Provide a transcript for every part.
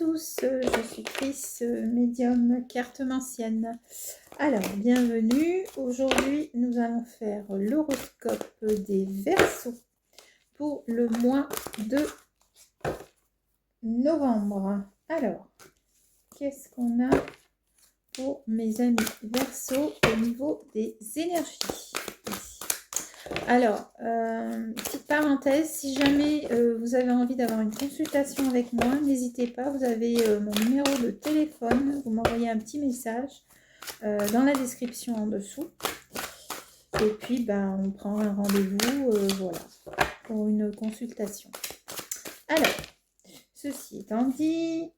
tous, je suis Chris, médium cartomancienne. Alors, bienvenue. Aujourd'hui, nous allons faire l'horoscope des Verseaux pour le mois de novembre. Alors, qu'est-ce qu'on a pour mes amis Verseaux au niveau des énergies? Alors, petite parenthèse, si jamais vous avez envie d'avoir une consultation avec moi, n'hésitez pas, vous avez mon numéro de téléphone, vous m'envoyez un petit message dans la description en dessous. Et puis, on prend un rendez-vous, voilà, pour une consultation. Alors, ceci étant dit,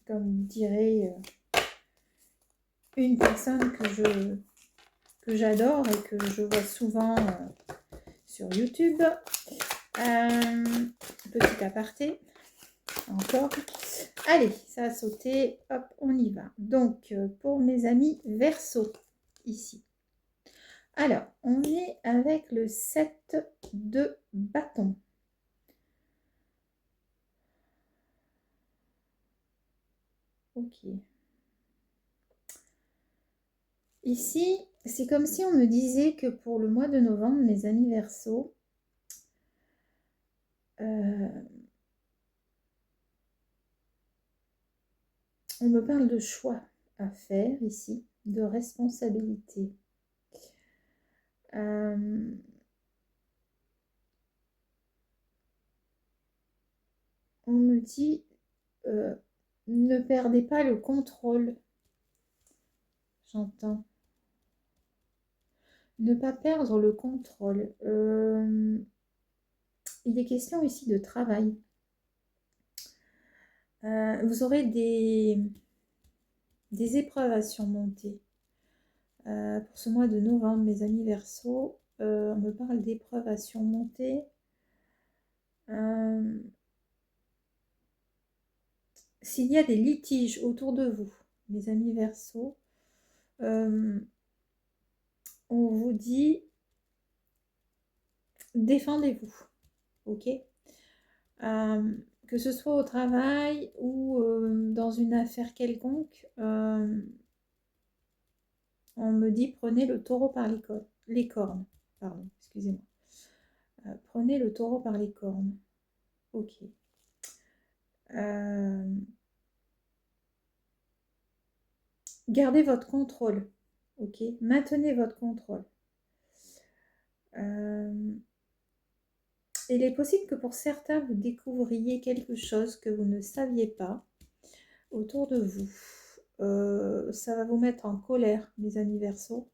comme dirait une personne que j'adore et que je vois souvent sur YouTube. Petit aparté, encore. Allez, ça a sauté, hop, on y va. Donc, pour mes amis Verseaux, ici. Alors, on est avec le 7 de bâton. Ok. Ici, c'est comme si on me disait que pour le mois de novembre, mes amis Verseaux, on me parle de choix à faire ici, de responsabilité. On me dit, ne perdez pas le contrôle. J'entends. Ne pas perdre le contrôle. Il est question ici de travail. Vous aurez des épreuves à surmonter. Pour ce mois de novembre, mes amis Verseaux, on me parle d'épreuves à surmonter. S'il y a des litiges autour de vous, mes amis Verseaux, on vous dit défendez-vous, ok, que ce soit au travail ou dans une affaire quelconque, on me dit prenez le taureau par les cornes. Pardon, excusez-moi. Prenez le taureau par les cornes. Ok. Gardez votre contrôle. Ok. Maintenez votre contrôle. Il est possible que pour certains, vous découvriez quelque chose que vous ne saviez pas autour de vous. Ça va vous mettre en colère, mes amis Verseaux.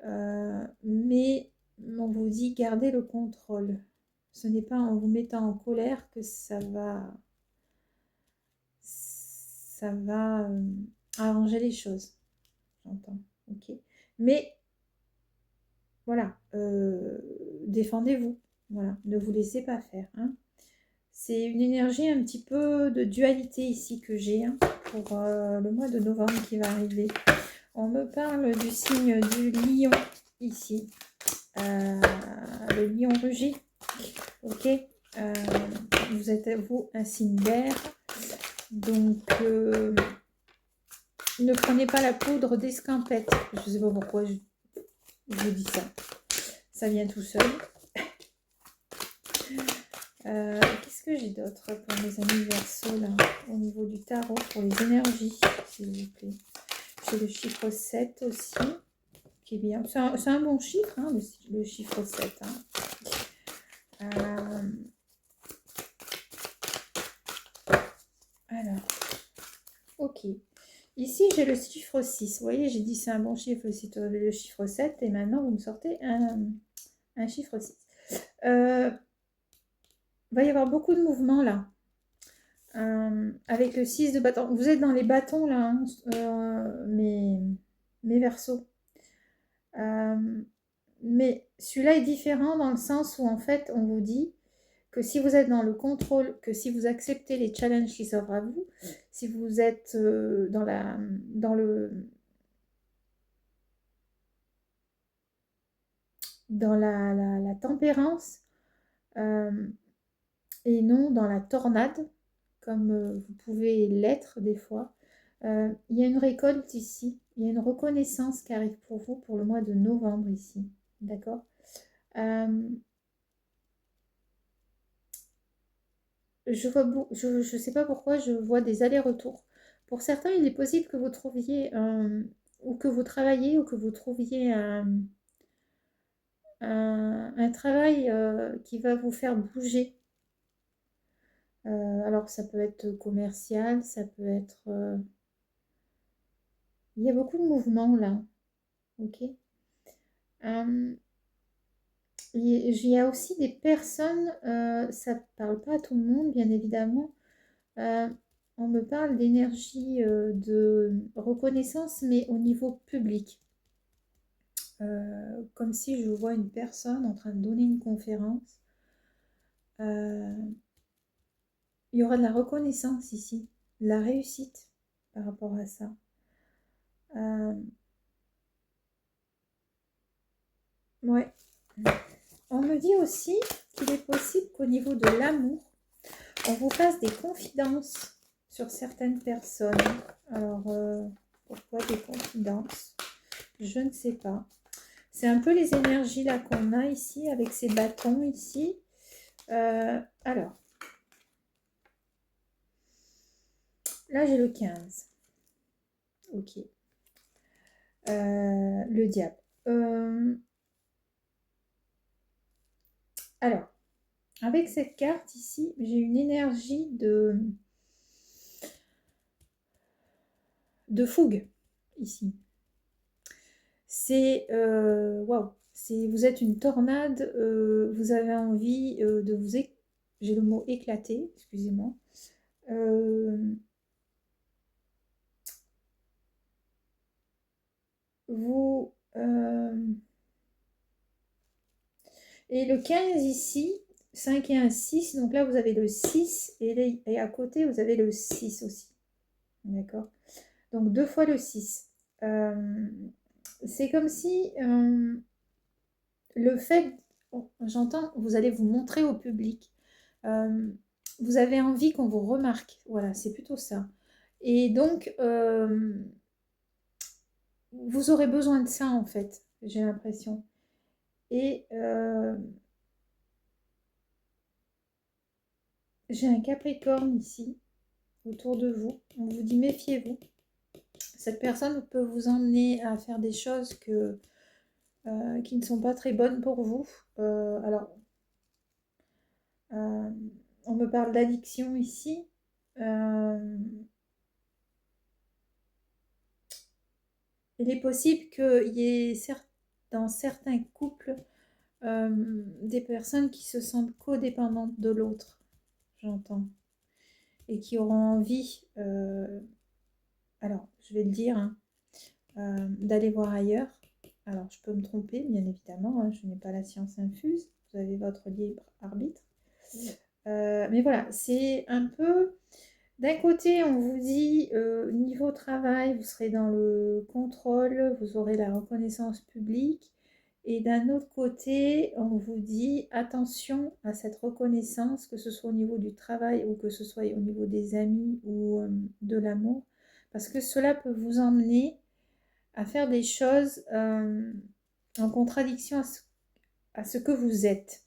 Mais on vous dit gardez le contrôle. Ce n'est pas en vous mettant en colère que ça va arranger les choses. J'entends. Ok. Mais voilà, défendez-vous. Voilà, ne vous laissez pas faire. Hein. C'est une énergie un petit peu de dualité ici que j'ai pour le mois de novembre qui va arriver. On me parle du signe du lion ici. Le lion rugit. Ok. Vous êtes, vous, un signe d'air. Donc, ne prenez pas la poudre d'escampette. Je ne sais pas pourquoi je vous dis ça. Ça vient tout seul. Qu'est-ce que j'ai d'autre pour mes amis Verseaux là, au niveau du tarot, pour les énergies, s'il vous plaît. J'ai le chiffre 7 aussi, qui est bien. C'est un bon chiffre, hein, le chiffre 7. Hein. Alors, ok. Ici, j'ai le chiffre 6. Vous voyez, j'ai dit c'est un bon chiffre, le chiffre 7. Et maintenant, vous me sortez un chiffre 6. Il va y avoir beaucoup de mouvements là. Avec le 6 de bâton. Vous êtes dans les bâtons là, hein, mes Verseaux. Mais celui-là est différent dans le sens où en fait on vous dit que si vous êtes dans le contrôle, que si vous acceptez les challenges qui s'offrent à vous, si vous êtes dans la tempérance et non dans la tornade, comme vous pouvez l'être des fois. Il y a une récolte ici, il y a une reconnaissance qui arrive pour vous pour le mois de novembre ici, d'accord? Je sais pas pourquoi je vois des allers-retours. Pour certains, il est possible que vous trouviez ou que vous travailliez ou que vous trouviez un travail qui va vous faire bouger. Alors ça peut être commercial, ça peut être... Il y a beaucoup de mouvements là, ok? Euh, il y a aussi des personnes, ça ne parle pas à tout le monde bien évidemment. Euh, on me parle d'énergie de reconnaissance, mais au niveau public. Comme si je vois une personne en train de donner une conférence. Euh, il y aura de la reconnaissance ici, de la réussite par rapport à ça. Ouais. On me dit aussi qu'il est possible qu'au niveau de l'amour, on vous fasse des confidences sur certaines personnes. Alors, pourquoi des confidences? Je ne sais pas. C'est un peu les énergies là qu'on a ici, avec ces bâtons ici. Alors, là j'ai le 15. Ok. Le diable. Alors, avec cette carte ici, j'ai une énergie de fougue ici. C'est waouh, vous êtes une tornade, vous avez envie de vous j'ai le mot éclater, excusez-moi. Vous et le 15 ici, 5 et 1, 6, donc là vous avez le 6 et à côté vous avez le 6 aussi. D'accord? Donc 2 fois le 6. C'est comme si le fait, j'entends, vous allez vous montrer au public. Vous avez envie qu'on vous remarque. Voilà, c'est plutôt ça. Et donc, vous aurez besoin de ça, en fait, j'ai l'impression. Et j'ai un Capricorne ici, autour de vous. On vous dit, méfiez-vous. Cette personne peut vous emmener à faire des choses qui ne sont pas très bonnes pour vous. Alors, on me parle d'addiction ici. Il est possible qu'il y ait dans certains couples des personnes qui se sentent codépendantes de l'autre, j'entends, et qui auront envie, alors je vais le dire, hein, d'aller voir ailleurs. Alors je peux me tromper, bien évidemment, hein, je n'ai pas la science infuse, vous avez votre libre arbitre. Mais voilà, c'est un peu... D'un côté, on vous dit, niveau travail, vous serez dans le contrôle, vous aurez la reconnaissance publique. Et d'un autre côté, on vous dit, attention à cette reconnaissance, que ce soit au niveau du travail ou que ce soit au niveau des amis ou de l'amour. Parce que cela peut vous emmener à faire des choses en contradiction à ce que vous êtes.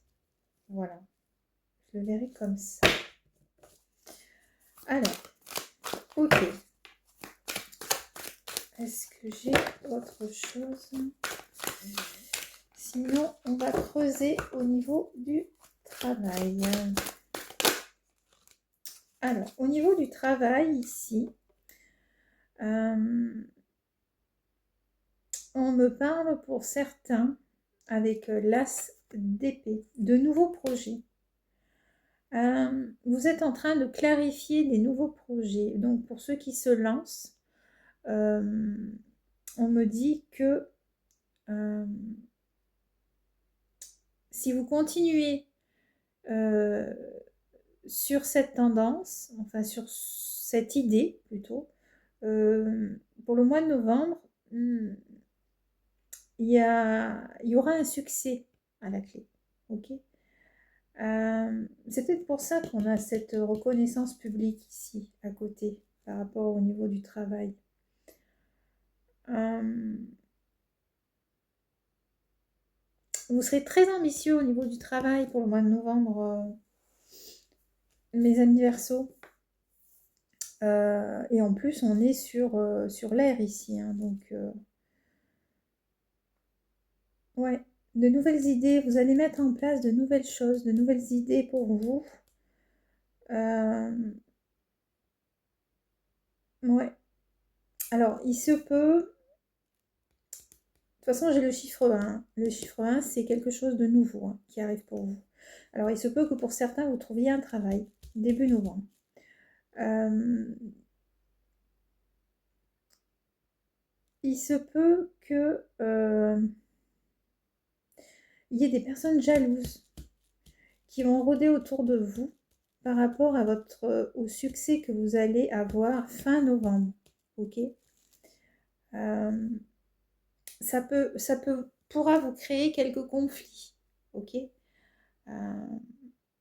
Voilà, je le verrai comme ça. Alors, ok. Est-ce que j'ai autre chose? Sinon, on va creuser au niveau du travail. Alors, au niveau du travail, ici, on me parle pour certains, avec l'as d'épée, de nouveaux projets. Vous êtes en train de clarifier des nouveaux projets. Donc, pour ceux qui se lancent, on me dit que si vous continuez sur cette tendance, enfin sur cette idée plutôt, pour le mois de novembre, il y aura un succès à la clé. Ok. C'est peut-être pour ça qu'on a cette reconnaissance publique ici, à côté, par rapport au niveau du travail. Vous serez très ambitieux au niveau du travail pour le mois de novembre, mes amis Verseaux. Et en plus, on est sur l'air ici, hein, donc ouais, de nouvelles idées. Vous allez mettre en place de nouvelles choses, de nouvelles idées pour vous. Ouais. Alors, il se peut. De toute façon, j'ai le chiffre 1. Le chiffre 1, c'est quelque chose de nouveau, hein, qui arrive pour vous. Alors, il se peut que pour certains, vous trouviez un travail début novembre. Il se peut que il y ait des personnes jalouses qui vont rôder autour de vous par rapport à au succès que vous allez avoir fin novembre. Ok. Pourra vous créer quelques conflits. Ok.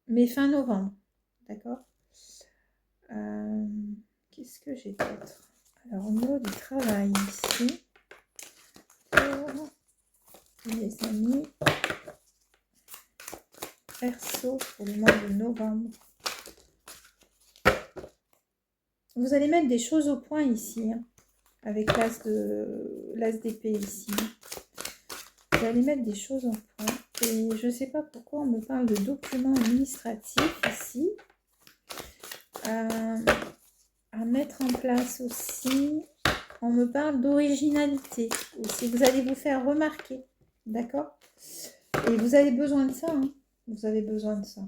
Mais fin novembre. D'accord. Qu'est-ce que j'ai d'autre? Alors, au niveau du travail ici, pour les amis Verseau pour le mois de novembre. Vous allez mettre des choses au point ici, hein, avec l'as d'épée ici. Vous allez mettre des choses au point. Et je ne sais pas pourquoi on me parle de documents administratifs ici. À mettre en place aussi. On me parle d'originalité aussi. Vous allez vous faire remarquer. D'accord? Et vous avez besoin de ça. Hein. Vous avez besoin de ça.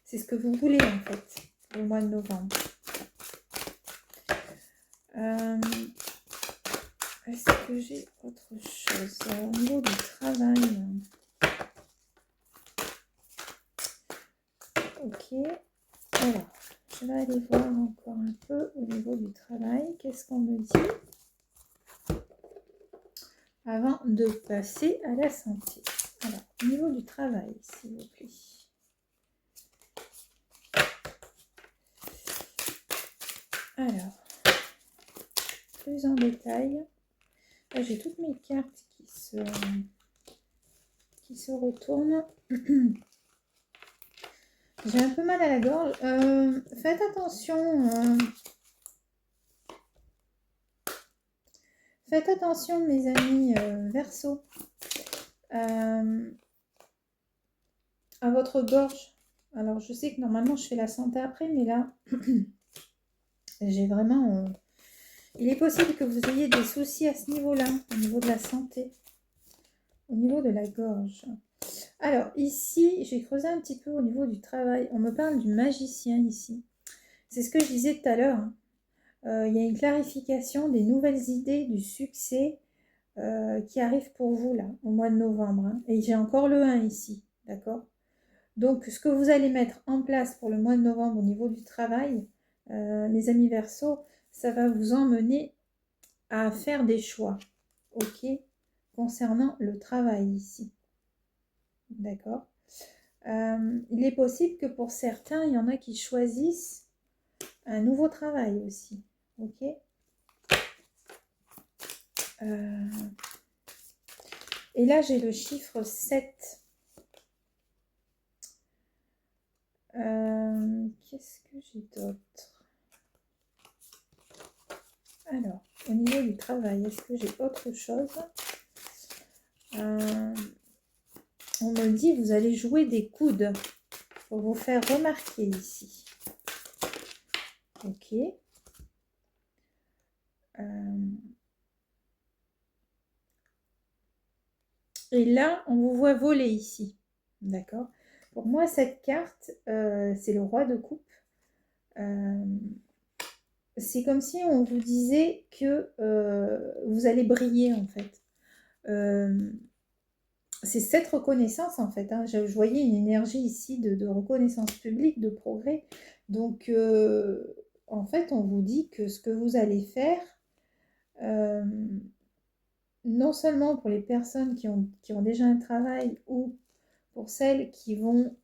C'est ce que vous voulez en fait pour le mois de novembre. Est-ce que j'ai autre chose au niveau du travail? Ok. Alors, je vais aller voir encore un peu au niveau du travail. Qu'est-ce qu'on me dit avant de passer à la santé? Alors, au niveau du travail, s'il vous plaît. Alors, plus en détail. Là, j'ai toutes mes cartes qui se retournent. J'ai un peu mal à la gorge. Faites attention. Faites attention, mes amis Verseau, à votre gorge. Alors, je sais que normalement, je fais la santé après, mais là, j'ai vraiment... il est possible que vous ayez des soucis à ce niveau-là, au niveau de la santé, au niveau de la gorge. Alors, ici, j'ai creusé un petit peu au niveau du travail. On me parle du magicien ici. C'est ce que je disais tout à l'heure. Hein. Il y a une clarification des nouvelles idées, du succès qui arrive pour vous là, au mois de novembre. Hein. Et j'ai encore le 1 ici, d'accord? Donc, ce que vous allez mettre en place pour le mois de novembre au niveau du travail, mes amis Verseau, ça va vous emmener à faire des choix, ok? Concernant le travail ici, d'accord? Il est possible que pour certains, il y en a qui choisissent un nouveau travail aussi, ok? Et là, j'ai le chiffre 7. Qu'est-ce que j'ai d'autre? Alors, au niveau du travail, est-ce que j'ai autre chose? On me dit, vous allez jouer des coudes pour vous faire remarquer ici. Ok. Et là, on vous voit voler ici. D'accord? Pour moi, cette carte, c'est le roi de coupe. C'est comme si on vous disait que vous allez briller, en fait. C'est cette reconnaissance, en fait. Hein. Je voyais une énergie ici de reconnaissance publique, de progrès. Donc, en fait, on vous dit que ce que vous allez faire, non seulement pour les personnes qui ont déjà un travail ou pour celles qui vont...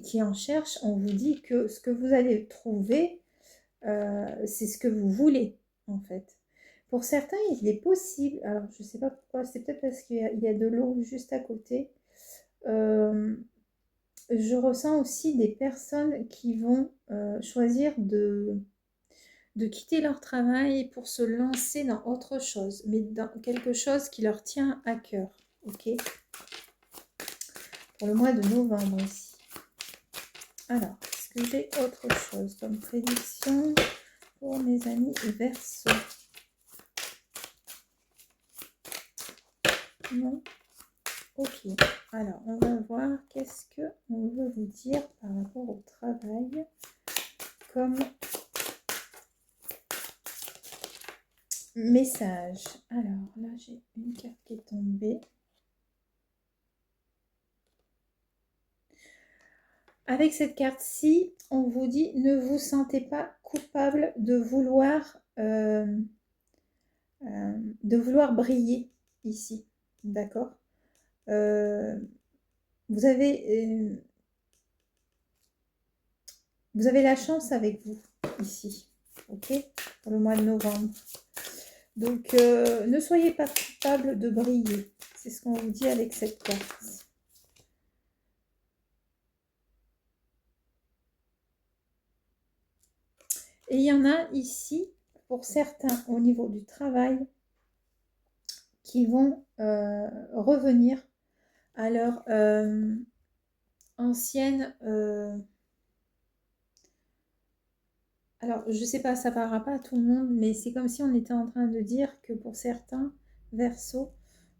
qui en cherchent, on vous dit que ce que vous allez trouver, c'est ce que vous voulez, en fait. Pour certains, il est possible... Alors, je ne sais pas pourquoi. C'est peut-être parce qu'il y a de l'eau juste à côté. Je ressens aussi des personnes qui vont choisir de quitter leur travail pour se lancer dans autre chose, mais dans quelque chose qui leur tient à cœur. Ok, pour le mois de novembre ici. Alors, est-ce que j'ai autre chose comme prédiction pour mes amis Verseau? Non? Ok, alors on va voir qu'est-ce qu'on veut vous dire par rapport au travail comme message. Alors là, j'ai une carte qui est tombée. Avec cette carte-ci, on vous dit ne vous sentez pas coupable de vouloir briller ici. D'accord, vous avez la chance avec vous ici. Ok, pour le mois de novembre. Donc, ne soyez pas coupable de briller. C'est ce qu'on vous dit avec cette carte. Et il y en a ici, pour certains, au niveau du travail, qui vont revenir à leur ancienne... alors, je ne sais pas, ça ne parlera pas à tout le monde, mais c'est comme si on était en train de dire que pour certains Verseaux,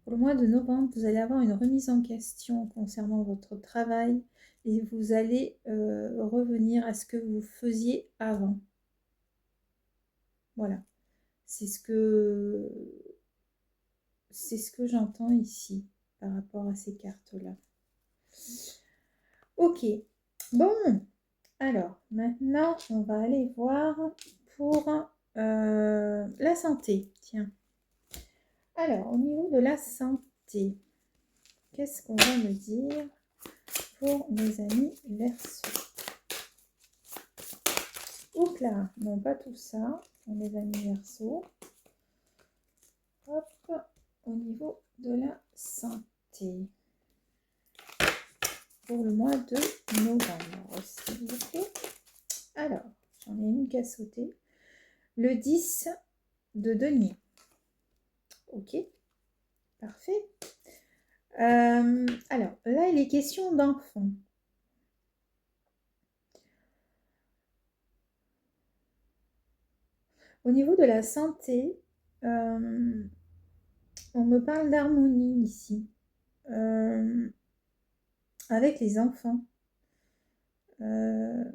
pour le mois de novembre, vous allez avoir une remise en question concernant votre travail et vous allez revenir à ce que vous faisiez avant. Voilà, c'est ce que j'entends ici par rapport à ces cartes-là. Ok, bon, alors maintenant on va aller voir pour la santé. Tiens, alors au niveau de la santé, qu'est-ce qu'on va me dire pour mes amis Verseau? Oups là, non pas tout ça pour mes amis Verseau. Hop, au niveau de la santé. Pour le mois de novembre, s'il vous plaît. Alors, j'en ai une qui a sauté. Le 10 de denier. Ok, parfait. Alors, là, il est question d'enfants. Au niveau de la santé, on me parle d'harmonie ici. Avec les enfants. Je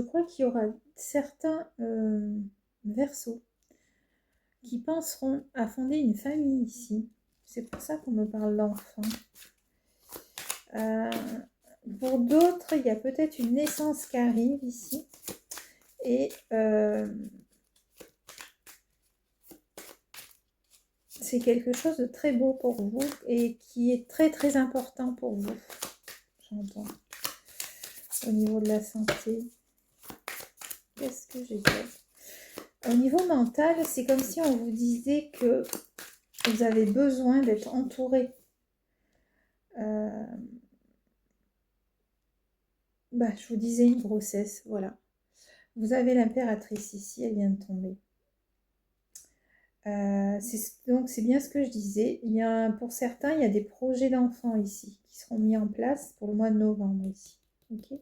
crois qu'il y aura certains Verseaux qui penseront à fonder une famille ici. C'est pour ça qu'on me parle d'enfants. Pour d'autres, il y a peut-être une naissance qui arrive ici. Et c'est quelque chose de très beau pour vous et qui est très très important pour vous. J'entends. Au niveau de la santé. Qu'est-ce que j'ai fait? Au niveau mental, c'est comme si on vous disait que vous avez besoin d'être entouré. Je vous disais une grossesse, voilà. Vous avez l'impératrice ici, elle vient de tomber. Donc c'est bien ce que je disais. Pour certains, il y a des projets d'enfants ici qui seront mis en place pour le mois de novembre ici. Ok.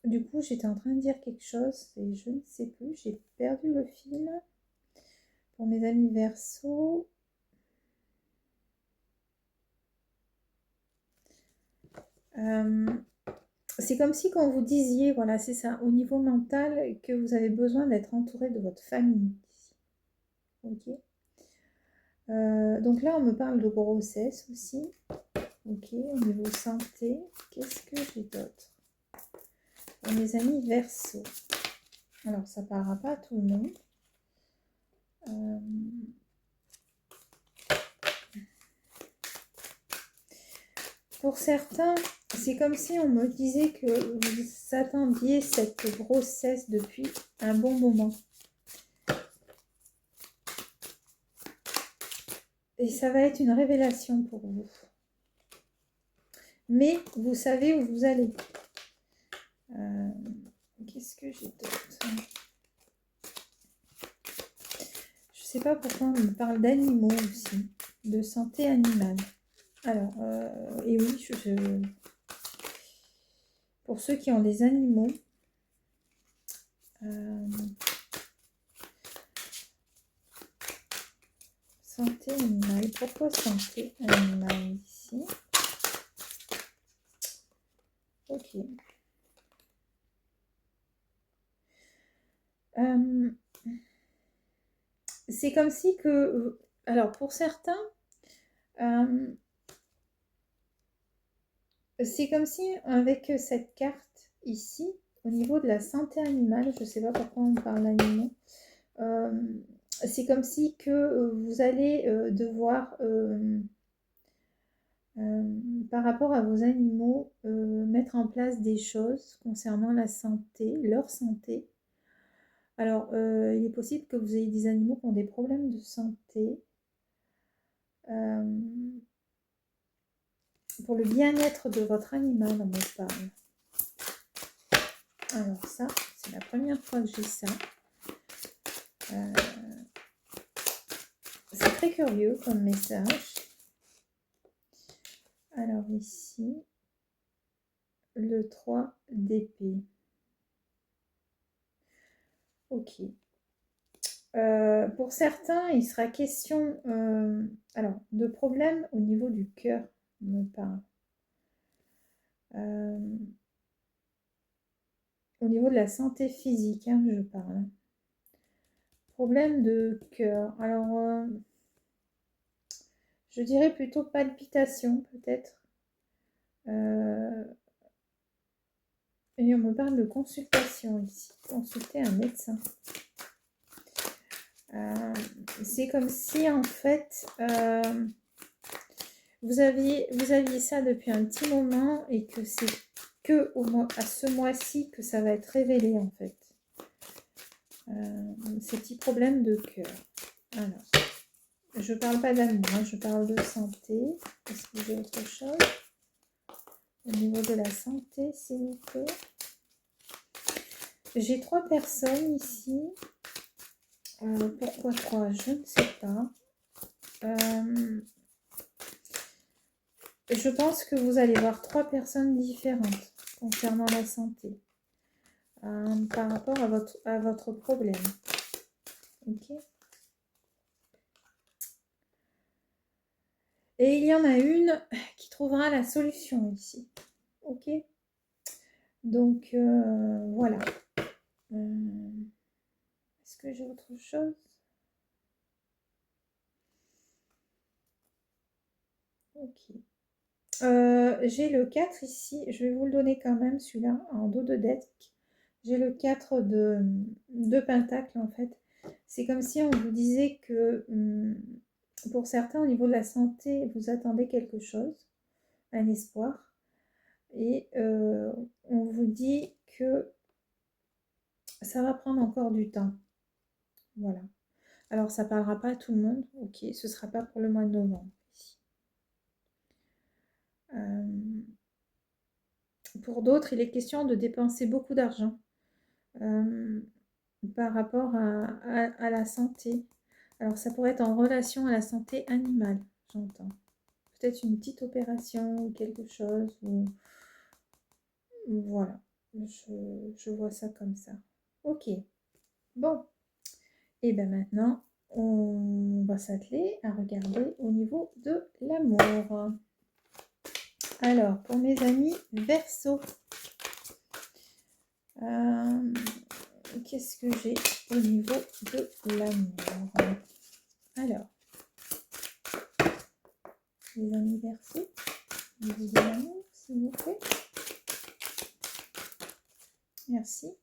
Du coup, j'étais en train de dire quelque chose et je ne sais plus. J'ai perdu le fil. Pour mes amis Verseau. C'est comme si quand vous disiez, voilà, c'est ça, au niveau mental, que vous avez besoin d'être entouré de votre famille. Ok. Donc là, on me parle de grossesse aussi. Ok, au niveau santé, qu'est-ce que j'ai d'autre? Pour mes amis Verseau. Alors, ça ne parlera pas à tout le monde. Pour certains, c'est comme si on me disait que vous attendiez cette grossesse depuis un bon moment. Et ça va être une révélation pour vous. Mais vous savez où vous allez. Qu'est-ce que j'ai d'autre? Je ne sais pas pourquoi on me parle d'animaux aussi, de santé animale. Alors, et oui, pour ceux qui ont des animaux, santé animale. Pourquoi santé animale ici? Ok. C'est comme si que... Alors, pour certains, c'est comme si avec cette carte ici, au niveau de la santé animale, je ne sais pas pourquoi on parle d'animaux, c'est comme si que vous allez devoir, par rapport à vos animaux, mettre en place des choses concernant la santé, leur santé. Alors, il est possible que vous ayez des animaux qui ont des problèmes de santé. Pour le bien-être de votre animal, on me parle. Alors ça, c'est la première fois que j'ai ça. C'est très curieux comme message. Alors ici, le 3 d'épée. Ok. Pour certains, il sera question alors, de problèmes au niveau du cœur, on me parle. Au niveau de la santé physique, hein, je parle. Problème de cœur. Alors, je dirais plutôt palpitation, peut-être. Et on me parle de consultation ici. Consulter un médecin. C'est comme si, en fait, vous aviez ça depuis un petit moment et que c'est que à ce mois-ci que ça va être révélé, en fait. Ces petits problèmes de cœur. Alors, je parle pas d'amour, hein, je parle de santé. Est-ce que j'ai autre chose au niveau de la santé, s'il vous plaît? J'ai 3 personnes ici. Pourquoi 3? Je ne sais pas. Je pense que vous allez voir 3 personnes différentes concernant la santé par rapport à votre problème. Ok. Et il y en a une qui trouvera la solution ici. Ok. Donc, voilà. Est-ce que j'ai autre chose? Ok. J'ai le 4 ici. Je vais vous le donner quand même, celui-là, en dos de deck. J'ai le 4 de Pentacle, en fait. C'est comme si on vous disait que, pour certains, au niveau de la santé, vous attendez quelque chose, un espoir. Et on vous dit que ça va prendre encore du temps. Voilà. Alors, ça ne parlera pas à tout le monde. Ok, ce ne sera pas pour le mois de novembre. Pour d'autres, il est question de dépenser beaucoup d'argent par rapport à la santé. Alors, ça pourrait être en relation à la santé animale, j'entends. Peut-être une petite opération ou quelque chose. Voilà, je vois ça comme ça. Ok, bon. Et bien maintenant, on va s'atteler à regarder au niveau de l'amour. Alors, pour mes amis Verseau, qu'est-ce que j'ai au niveau de l'amour? Alors, les amis Verseau, au niveau de l'amour, s'il vous plaît. Merci.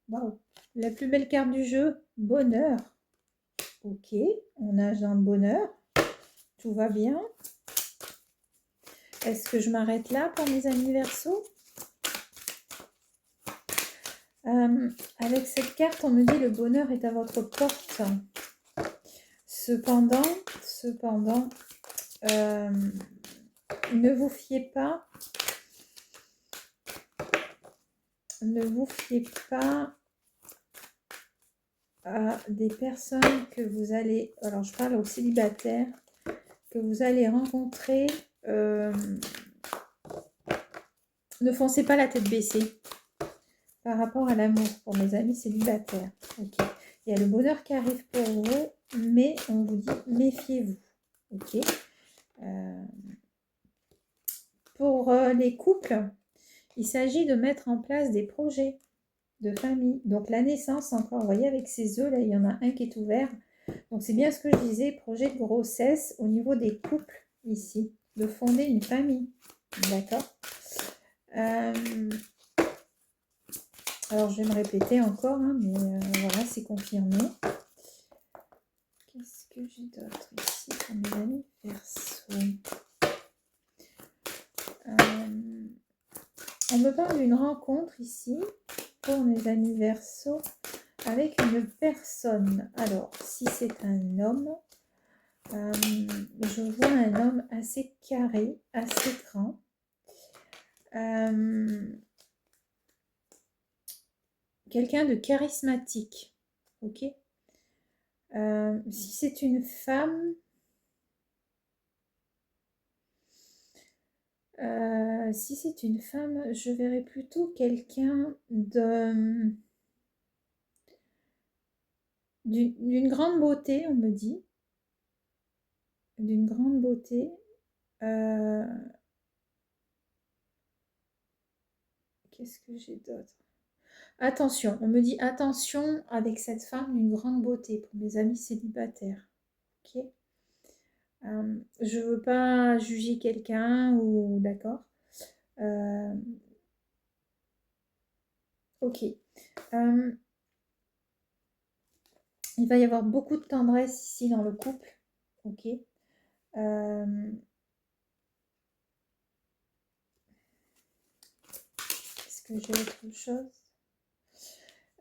Waouh, la plus belle carte du jeu, bonheur. Ok, on nage dans le bonheur. Tout va bien. Est-ce que je m'arrête là pour mes amis Verseaux? Avec cette carte, on me dit le bonheur est à votre porte. Cependant, ne vous fiez pas à des personnes que vous allez, alors je parle aux célibataires, que vous allez rencontrer. Ne foncez pas la tête baissée par rapport à l'amour pour mes amis célibataires. Ok. Il y a le bonheur qui arrive pour vous, mais on vous dit méfiez-vous. Ok. Pour les couples, il s'agit de mettre en place des projets de famille. Donc la naissance encore, vous voyez avec ces œufs là, il y en a un qui est ouvert. Donc c'est bien ce que je disais, projet de grossesse au niveau des couples ici, de fonder une famille. D'accord. Alors je vais me répéter encore, hein, mais voilà, c'est confirmé. Qu'est-ce que j'ai d'autre ici pour mes amis Verseaux? On me parle d'une rencontre ici pour mes amis Verseaux avec une personne. Alors, si c'est un homme, je vois un homme assez carré, assez grand. Quelqu'un de charismatique. Ok. Si c'est une femme, je verrais plutôt quelqu'un d'une grande beauté, on me dit. D'une grande beauté. Qu'est-ce que j'ai d'autre? Attention, on me dit attention avec cette femme d'une grande beauté pour mes amis célibataires. Ok. Je veux pas juger quelqu'un ou d'accord. Ok. Il va y avoir beaucoup de tendresse ici dans le couple. Ok. Est-ce que j'ai autre chose?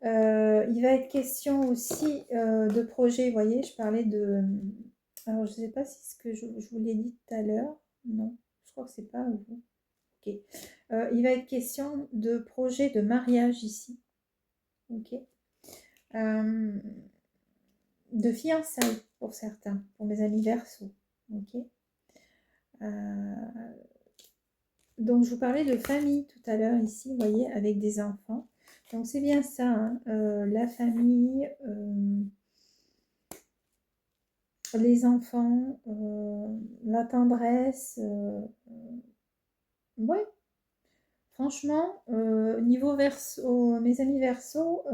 Il va être question aussi de projet. Vous voyez, je parlais de... Alors, je ne sais pas si ce que je vous l'ai dit tout à l'heure. Non, je crois que c'est pas vous. Ok. Il va être question de projet de mariage ici. Ok. De fiançailles pour certains, pour mes amis Verseaux. Ok. Donc, je vous parlais de famille tout à l'heure ici, vous voyez, avec des enfants. Donc, c'est bien ça, hein, la famille, les enfants, la tendresse. Ouais, franchement, niveau Verseau, mes amis Verseaux,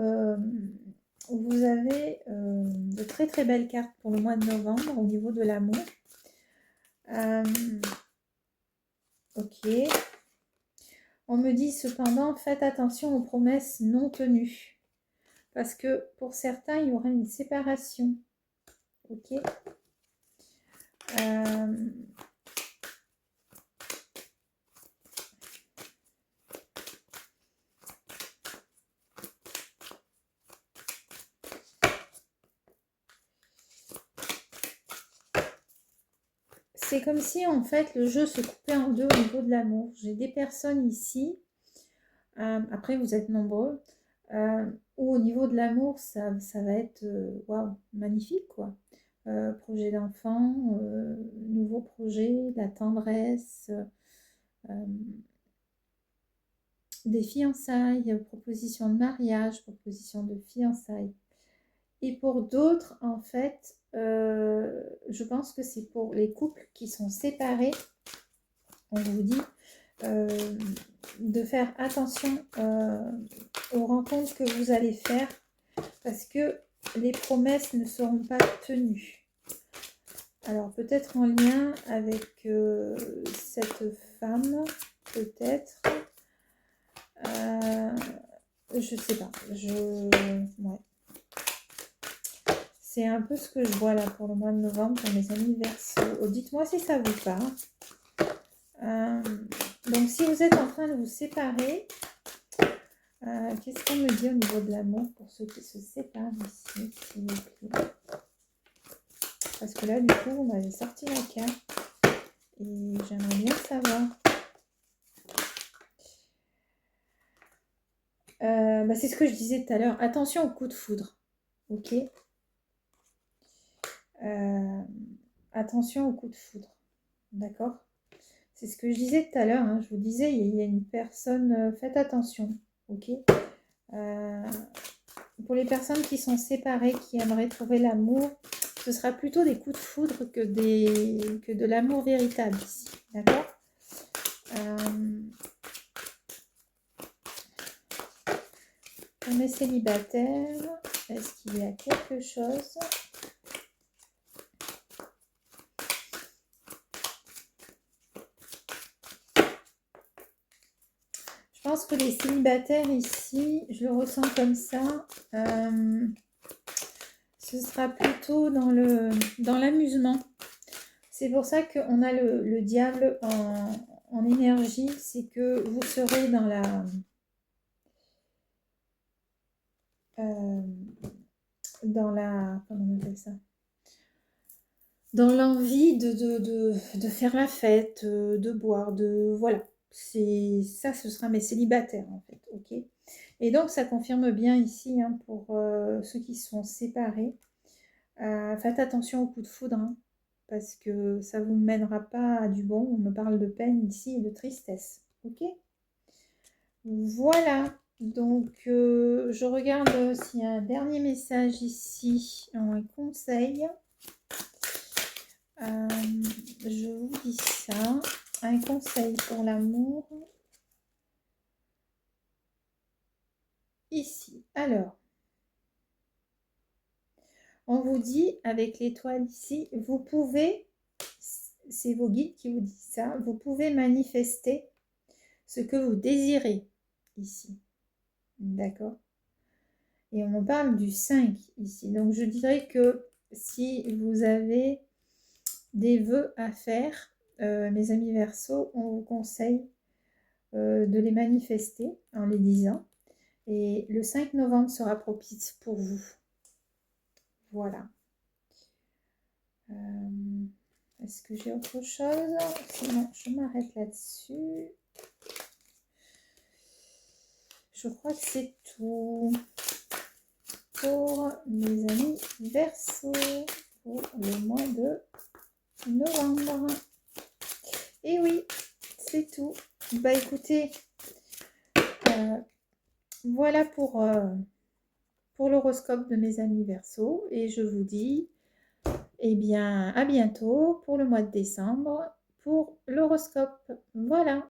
vous avez de très très belles cartes pour le mois de novembre au niveau de l'amour. Ok. On me dit cependant, faites attention aux promesses non tenues. Parce que pour certains, il y aura une séparation. Ok. C'est comme si en fait le jeu se coupait en deux au niveau de l'amour. J'ai des personnes ici, après vous êtes nombreux, où au niveau de l'amour ça va être waouh, magnifique quoi. Projet d'enfant, nouveau projet, la tendresse, des fiançailles, proposition de mariage, proposition de fiançailles. Et pour d'autres, en fait, je pense que c'est pour les couples qui sont séparés. On vous dit de faire attention aux rencontres que vous allez faire parce que les promesses ne seront pas tenues. Alors peut-être en lien avec cette femme, peut-être. Je sais pas. Ouais. C'est un peu ce que je vois là pour le mois de novembre pour mes amis Verseaux. Dites-moi si ça vous parle. Donc, si vous êtes en train de vous séparer, qu'est-ce qu'on me dit au niveau de l'amour pour ceux qui se séparent ici, s'il vous plaît? Parce que là, du coup, vous m'avez sorti la carte et j'aimerais bien savoir. C'est ce que je disais tout à l'heure. Attention au coup de foudre. Ok. Attention au coup de foudre. D'accord? C'est ce que je disais tout à l'heure. Hein. Je vous disais, il y a une personne. Faites attention. Ok. Pour les personnes qui sont séparées, qui aimeraient trouver l'amour, ce sera plutôt des coups de foudre que de l'amour véritable ici. D'accord? Pour mes célibataires, est-ce qu'il y a quelque chose? Je pense que les célibataires ici, je le ressens comme ça, ce sera plutôt dans l'amusement. C'est pour ça qu'on a le diable en énergie, c'est que vous serez dans la... comment on appelle ça? Dans l'envie de faire la fête, de boire, voilà. C'est ça, ce sera mes célibataires en fait, ok. Et donc ça confirme bien ici hein, pour ceux qui sont séparés. Faites attention au coup de foudre, hein, parce que ça vous mènera pas à du bon. On me parle de peine ici et de tristesse, ok. Voilà. Donc je regarde s'il y a un dernier message ici, un conseil. Je vous dis ça. Un conseil pour l'amour. Ici. Alors, on vous dit avec l'étoile ici, vous pouvez, c'est vos guides qui vous disent ça, vous pouvez manifester ce que vous désirez ici. D'accord? Et on parle du 5 ici. Donc, je dirais que si vous avez des vœux à faire, mes amis Verseaux, on vous conseille de les manifester en les disant. Et le 5 novembre sera propice pour vous. Voilà. Est-ce que j'ai autre chose? Sinon, je m'arrête là-dessus. Je crois que c'est tout pour mes amis Verseaux pour le mois de novembre. Et oui, c'est tout. Bah écoutez, voilà pour l'horoscope de mes amis Verseaux. Et je vous dis, eh bien, à bientôt pour le mois de décembre pour l'horoscope. Voilà.